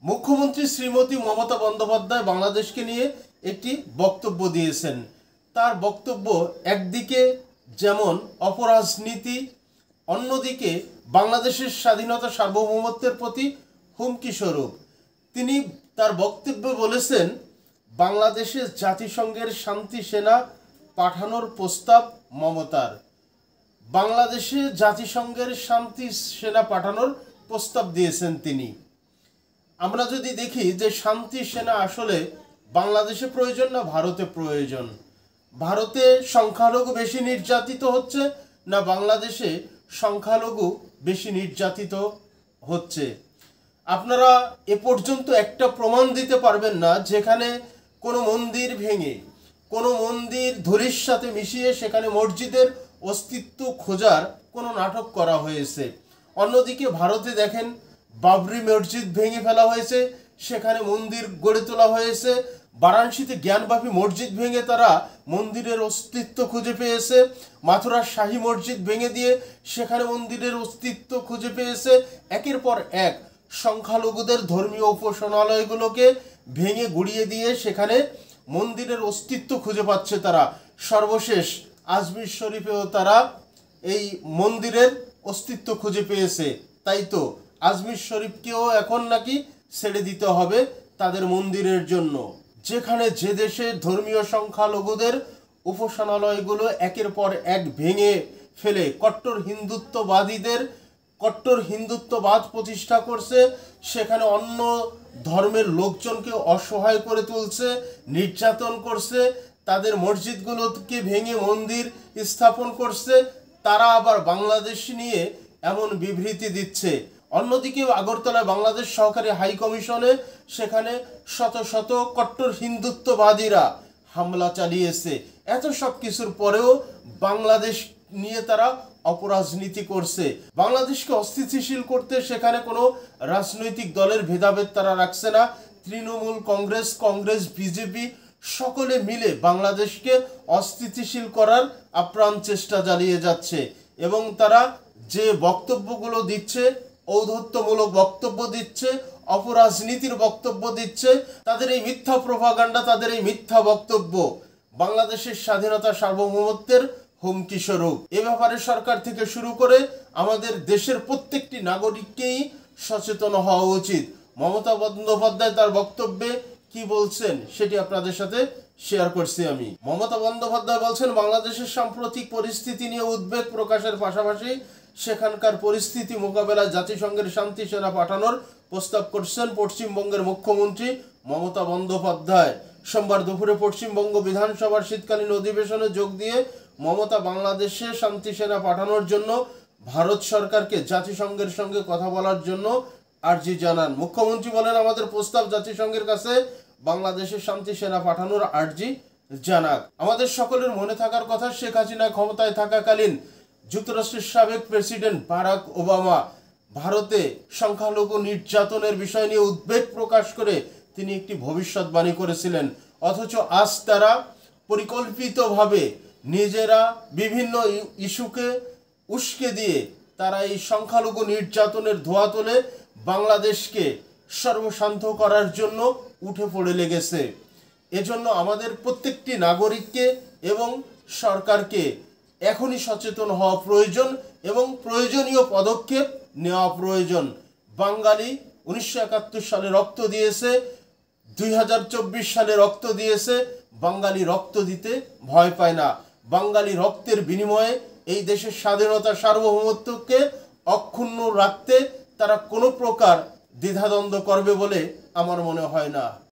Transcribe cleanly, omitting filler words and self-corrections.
মুখ্যমন্ত্রী শ্রীমতী মমতা বন্দ্যোপাধ্যায় বাংলাদেশকে নিয়ে একটি বক্তব্য দিয়েছেন। তার বক্তব্য একদিকে যেমন অপরাজনীতি, অন্যদিকে বাংলাদেশের স্বাধীনতা সার্বভৌমত্বের প্রতি হুমকি স্বরূপ। তিনি তার বক্তব্যে বলেছেন, বাংলাদেশে জাতিসংঘের শান্তি সেনা পাঠানোর প্রস্তাব মমতার। বাংলাদেশে জাতিসংঘের শান্তি সেনা পাঠানোর প্রস্তাব দিয়েছেন তিনি। আমরা যদি দেখি যে শান্তি সেনা আসলে বাংলাদেশে প্রয়োজন না ভারতে প্রয়োজন, ভারতে সংখ্যালঘু বেশি নির্যাতিত হচ্ছে না বাংলাদেশে সংখ্যালঘু বেশি নির্যাতিত হচ্ছে। আপনারা এ পর্যন্ত একটা প্রমাণ দিতে পারবেন না যেখানে কোনো মন্দির ভেঙে, কোনো মন্দির ধূলির সাথে মিশিয়ে সেখানে মসজিদের অস্তিত্ব খোঁজার কোনো নাটক করা হয়েছে। অন্যদিকে ভারতে দেখেন, বাবরি মসজিদ ভেঙে ফেলা হয়েছে, সেখানে মন্দির গড়ে তোলা হয়েছে। বারাণসীতে জ্ঞানবাপী মসজিদ ভেঙে তারা মন্দিরের অস্তিত্ব খুঁজে পেয়েছে। মাথুরার শাহী মসজিদ ভেঙে দিয়ে সেখানে মন্দিরের অস্তিত্ব খুঁজে পেয়েছে। একের পর এক সংখ্যালঘুদের ধর্মীয় উপাসনালয়গুলোকে ভেঙে গুড়িয়ে দিয়ে সেখানে মন্দিরের অস্তিত্ব খুঁজে পাচ্ছে তারা। সর্বশেষ আজমির শরীফেও তারা এই মন্দিরের অস্তিত্ব খুঁজে পেয়েছে। তাই তো আজমির শরীফকেও এখন নাকি ছেড়ে দিতে হবে তাদের মন্দিরের জন্য। যেখানে যে দেশে ধর্মীয় সংখ্যালঘুদের উপাসনালয়গুলো একের পর এক ভেঙে ফেলে কট্টর হিন্দুত্ববাদ প্রতিষ্ঠা করছে, সেখানে অন্য ধর্মের লোকজনকে অসহায় করে তুলছে, নির্যাতন করছে, তাদের মসজিদগুলোকে ভেঙে মন্দির স্থাপন করছে, তারা আবার বাংলাদেশ নিয়ে এমন বিবৃতি দিচ্ছে। অন্যদিকে আগরতলায় বাংলাদেশ সহকারী হাই কমিশনে সেখানে শত শত কট্টর হিন্দুত্ববাদীরা হামলা চালিয়েছে। এত সব কিছুর পরেও বাংলাদেশ নিয়ে তারা অপরাজনীতি করছে। বাংলাদেশকে অস্থিতিশীল করতে সেখানে কোনো রাজনৈতিক দলের ভেদাভেদ তারা রাখছে না। তৃণমূল কংগ্রেস বিজেপি সকলে মিলে বাংলাদেশকে অস্থিতিশীল করার আপ্রাণ চেষ্টা চালিয়ে যাচ্ছে। এবং তারা যে বক্তব্যগুলো দিচ্ছে, ঔদ্ধত্যমূলক বক্তব্য দিচ্ছে, অপরাজনীতির বক্তব্য দিচ্ছে, তাদের এই মিথ্যা প্রোপাগান্ডা, তাদের এই মিথ্যা বক্তব্য বাংলাদেশের স্বাধীনতা সার্বভৌমত্বের হুমকি স্বরূপ। এ ব্যাপারে সরকার থেকে শুরু করে আমাদের দেশের প্রত্যেকটি নাগরিককেই সচেতন হওয়া উচিত। মমতা বন্দ্যোপাধ্যায় তার বক্তব্যে কি বলছেন সেটি আপনাদের সাথে শেয়ার করছি আমি। মমতা বন্দ্যোপাধ্যায় বলছেন, বাংলাদেশের সাম্প্রতিক পরিস্থিতি নিয়ে উদ্বেগ প্রকাশের পাশাপাশি সেখানকার পরিস্থিতি মোকাবেলায় জাতিসংঘের শান্তি সেনা পাঠানোর প্রস্তাব করছেন পশ্চিমবঙ্গের মুখ্যমন্ত্রী মমতা বন্দ্যোপাধ্যায়। সোমবার দুপুরে পশ্চিমবঙ্গ বিধানসভার শীতকালীন অধিবেশনে যোগ দিয়ে মমতা বাংলাদেশে শান্তি সেনা পাঠানোর জন্য ভারত সরকারকে জাতিসংঘের সঙ্গে কথা বলার জন্য আর্জি জানান। মুখ্যমন্ত্রী বলেন, আমাদের প্রস্তাব জাতিসংঘের কাছে বাংলাদেশে শান্তি সেনা পাঠানোর আর্জি জানাক। আমাদের সকলের মনে থাকার কথা, শেখ হাসিনা ক্ষমতায় থাকাকালীন যুক্তরাষ্ট্রের সাবেক প্রেসিডেন্ট বারাক ওবামা ভারতে সংখ্যালঘু নির্যাতনের বিষয় নিয়ে উদ্বেগ প্রকাশ করে তিনি একটি ভবিষ্যৎবাণী করেছিলেন। অথচ আজ তারা পরিকল্পিতভাবে নিজেরা বিভিন্ন ইস্যুকে উস্কে দিয়ে তারা এই সংখ্যালঘু নির্যাতনের ধোঁয়া তোলে বাংলাদেশকে সর্বশান্ত করার জন্য উঠে পড়ে লেগেছে। এজন্য আমাদের প্রত্যেকটি নাগরিককে এবং সরকারকে এখনই সচেতন হওয়া প্রয়োজন এবং প্রয়োজনীয় পদক্ষেপ নেওয়া প্রয়োজন। বাঙালি 1971 সালে রক্ত দিয়েছে, 2024 সালে রক্ত দিয়েছে। বাঙালি রক্ত দিতে ভয় পায় না। বাঙালি রক্তের বিনিময়ে এই দেশের স্বাধীনতা সার্বভৌমত্বকে অক্ষুণ্ণ রাখতে তারা কোনো প্রকার দ্বিধাদ্বন্দ্ব করবে বলে আমার মনে হয় না।